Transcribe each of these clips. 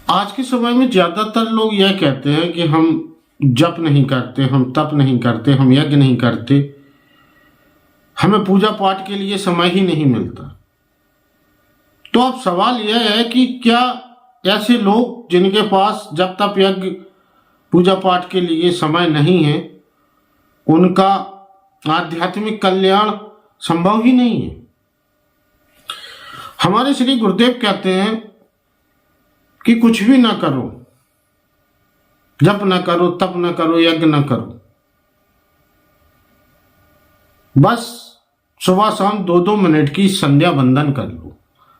आज के समय में ज्यादातर लोग यह कहते हैं कि हम जप नहीं करते, हम तप नहीं करते, हम यज्ञ नहीं करते, हमें पूजा पाठ के लिए समय ही नहीं मिलता। तो अब सवाल यह है कि क्या ऐसे लोग जिनके पास जप तप यज्ञ पूजा पाठ के लिए समय नहीं है, उनका आध्यात्मिक कल्याण संभव ही नहीं है? हमारे श्री गुरुदेव कहते हैं कि कुछ भी ना करो, जप न करो, तप न करो, यज्ञ न करो, बस सुबह शाम 2-2 मिनट की संध्या वंदन कर लो।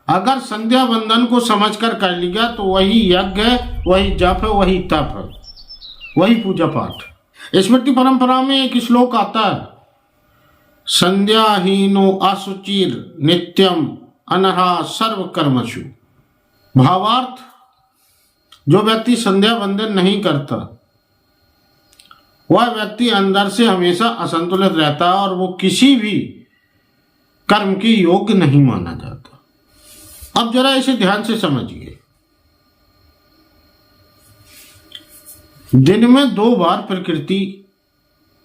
अगर संध्या वंदन को समझकर कर लिया तो वही यज्ञ है, वही जप है, वही तप है, वही पूजा पाठ। स्मृति परंपरा में एक श्लोक आता है, संध्याहीनो असुचिर नित्यम अनहा सर्व कर्मशु। भावार्थ, जो व्यक्ति संध्या वंदन नहीं करता वह व्यक्ति अंदर से हमेशा असंतुलित रहता है और वो किसी भी कर्म के योग्य नहीं माना जाता। अब जरा इसे ध्यान से समझिए। दिन में 2 बार प्रकृति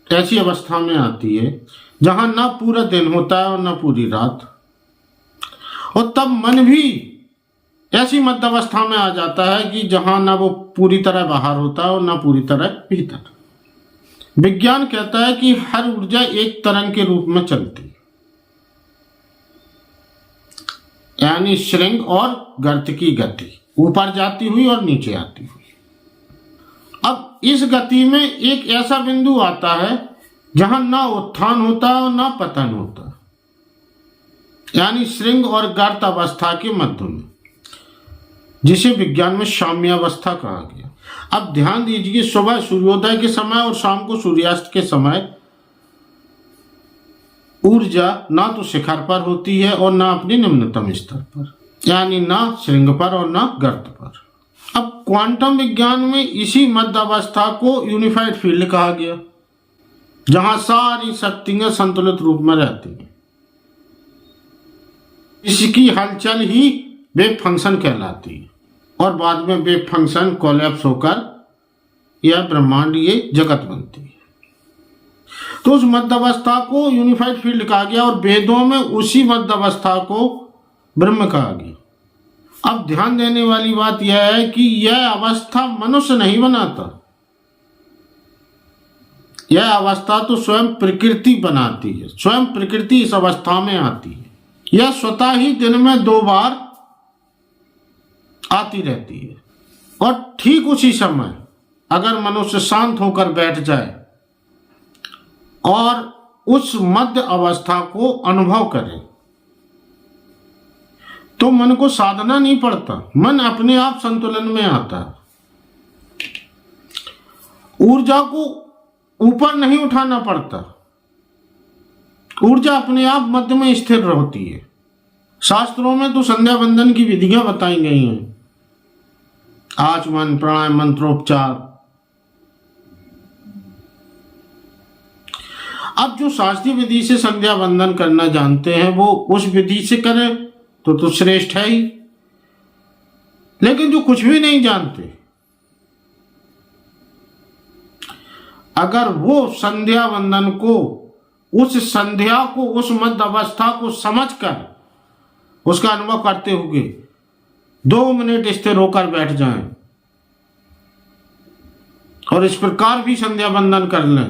ऐसी अवस्था में आती है जहां ना पूरा दिन होता है और ना पूरी रात, और तब मन भी ऐसी मध्य अवस्था में आ जाता है कि जहां ना वो पूरी तरह बाहर होता है और ना पूरी तरह भीतर। विज्ञान कहता है कि हर ऊर्जा एक तरंग के रूप में चलती है, यानी श्रृंग और गर्त की गति, ऊपर जाती हुई और नीचे आती हुई। अब इस गति में एक ऐसा बिंदु आता है जहां ना उत्थान होता है और ना पतन होता है, यानी श्रृंग और गर्त अवस्था के मध्य में, जिसे विज्ञान में साम्यावस्था कहा गया। अब ध्यान दीजिए, सुबह सूर्योदय के समय और शाम को सूर्यास्त के समय ऊर्जा ना तो शिखर पर होती है और ना अपने निम्नतम स्तर पर, यानी ना श्रृंग पर और ना गर्त पर। अब क्वांटम विज्ञान में इसी मध्य अवस्था को यूनिफाइड फील्ड कहा गया, जहां सारी शक्तियां संतुलित रूप में रहती हैं। इसकी हलचल ही वेव फंक्शन कहलाती है और बाद में वेव फंक्शन कोलैप्स होकर यह ब्रह्मांड, ये जगत बनती है। तो उस मध्य अवस्था को यूनिफाइड फील्ड कहा गया और वेदों में उसी मध्य अवस्था को ब्रह्म कहा गया। अब ध्यान देने वाली बात यह है कि यह अवस्था मनुष्य नहीं बनाता, यह अवस्था तो स्वयं प्रकृति बनाती है, स्वयं प्रकृति इस अवस्था में आती है। यह स्वतः ही दिन में 2 बार आती रहती है और ठीक उसी समय अगर मनुष्य शांत होकर बैठ जाए और उस मध्य अवस्था को अनुभव करे तो मन को साधना नहीं पड़ता, मन अपने आप संतुलन में आता है। ऊर्जा को ऊपर नहीं उठाना पड़ता, ऊर्जा अपने आप मध्य में स्थिर होती है। शास्त्रों में तो संध्या वंदन की विधियां बताई गई हैं, आचमन, प्राणायाम, मंत्रोपचार। अब जो शास्त्रीय विधि से संध्या वंदन करना जानते हैं वो उस विधि से करें तो श्रेष्ठ है ही, लेकिन जो कुछ भी नहीं जानते, अगर वो संध्या वंदन को, उस संध्या को, उस मध्य अवस्था को समझकर उसका अनुभव करते हुए 2 मिनट स्थिर होकर बैठ जाएं और इस प्रकार भी संध्या वंदन कर लें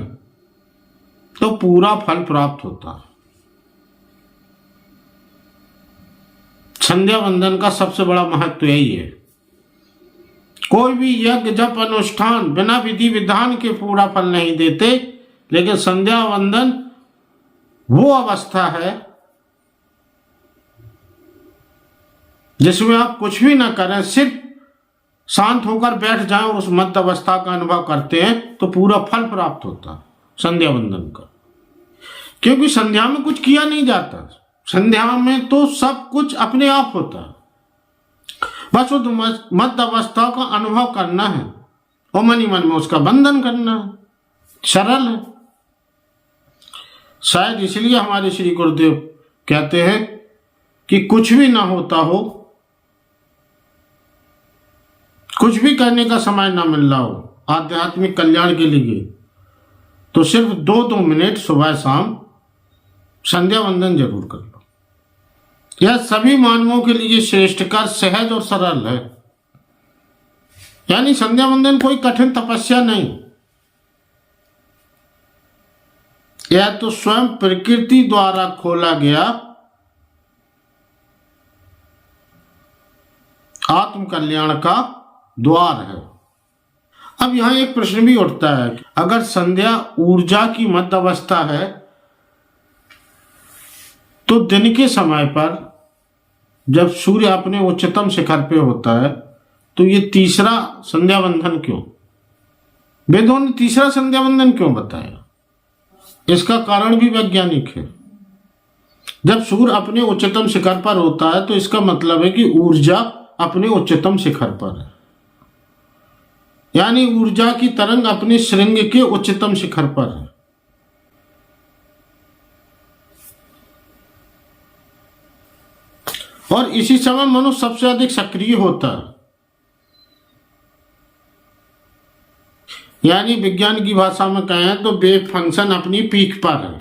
तो पूरा फल प्राप्त होता है। संध्या वंदन का सबसे बड़ा महत्व यही है। कोई भी यज्ञ जप अनुष्ठान बिना विधि विधान के पूरा फल नहीं देते, लेकिन संध्या वंदन वो अवस्था है जिसमें आप कुछ भी ना करें, सिर्फ शांत होकर बैठ जाएं और उस मध्य अवस्था का अनुभव करते हैं तो पूरा फल प्राप्त होता है संध्या वंदन का। क्योंकि संध्या में कुछ किया नहीं जाता, संध्या में तो सब कुछ अपने आप होता है, बस उस मध्य अवस्था का अनुभव करना है और मन ही मन में उसका बंधन करना है। सरल है। शायद इसलिए हमारे श्री गुरुदेव कहते हैं कि कुछ भी ना होता हो, कुछ भी करने का समय ना मिल रहा हो आध्यात्मिक कल्याण के लिए, तो सिर्फ 2-2 मिनट सुबह शाम संध्या वंदन जरूर कर लो। यह सभी मानवों के लिए श्रेष्ठकर, सहज और सरल है। यानी संध्या वंदन कोई कठिन तपस्या नहीं, यह तो स्वयं प्रकृति द्वारा खोला गया आत्म कल्याण का द्वार है। अब यहां एक प्रश्न भी उठता है, अगर संध्या ऊर्जा की मध्य अवस्था है तो दिन के समय पर जब सूर्य अपने उच्चतम शिखर पे होता है तो ये तीसरा संध्या वंदन क्यों? वेदों ने तीसरा संध्या वंदन क्यों बताया? इसका कारण भी वैज्ञानिक है। जब सूर्य अपने उच्चतम शिखर पर होता है तो इसका मतलब है कि ऊर्जा अपने उच्चतम शिखर पर है, यानी ऊर्जा की तरंग अपने श्रृंग के उच्चतम शिखर पर है। और इसी समय मनुष्य सबसे अधिक सक्रिय होता है, यानी विज्ञान की भाषा में कहें तो वेव फंक्शन अपनी पीक पर है।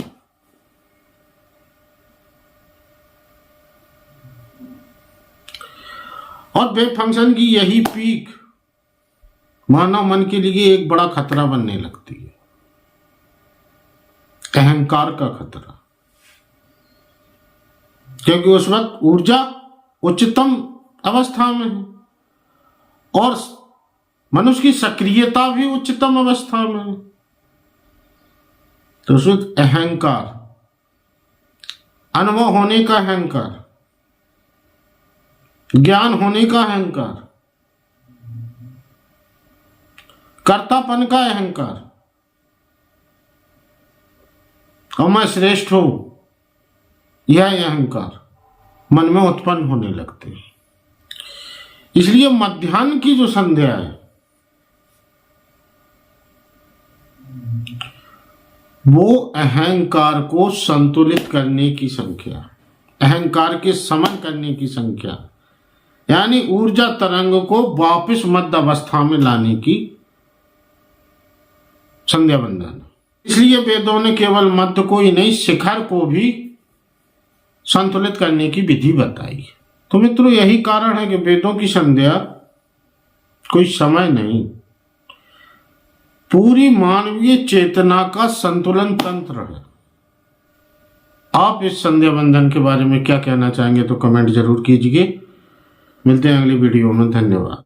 और वेव फंक्शन की यही पीक मानव मन के लिए एक बड़ा खतरा बनने लगती है, अहंकार का खतरा, क्योंकि उस वक्त ऊर्जा उच्चतम अवस्था में है और मनुष्य की सक्रियता भी उच्चतम अवस्था में है। तो उस वक्त अहंकार, अनुभव होने का अहंकार, ज्ञान होने का अहंकार, कर्तापन का अहंकार, और मैं श्रेष्ठ हूं, यह अहंकार मन में उत्पन्न होने लगते हैं। इसलिए मध्याह्न की जो संध्या है वो अहंकार को संतुलित करने की संख्या, अहंकार के समन करने की संख्या, यानी ऊर्जा तरंग को वापस मध्य अवस्था में लाने की संध्या वंदन। इसलिए वेदों ने केवल मध्य को ही नहीं, शिखर को भी संतुलित करने की विधि बताई। तो मित्रों, यही कारण है कि वेदों की संध्या कोई समय नहीं, पूरी मानवीय चेतना का संतुलन तंत्र है। आप इस संध्या वंदन के बारे में क्या कहना चाहेंगे तो कमेंट जरूर कीजिए। मिलते हैं अगली वीडियो में। धन्यवाद।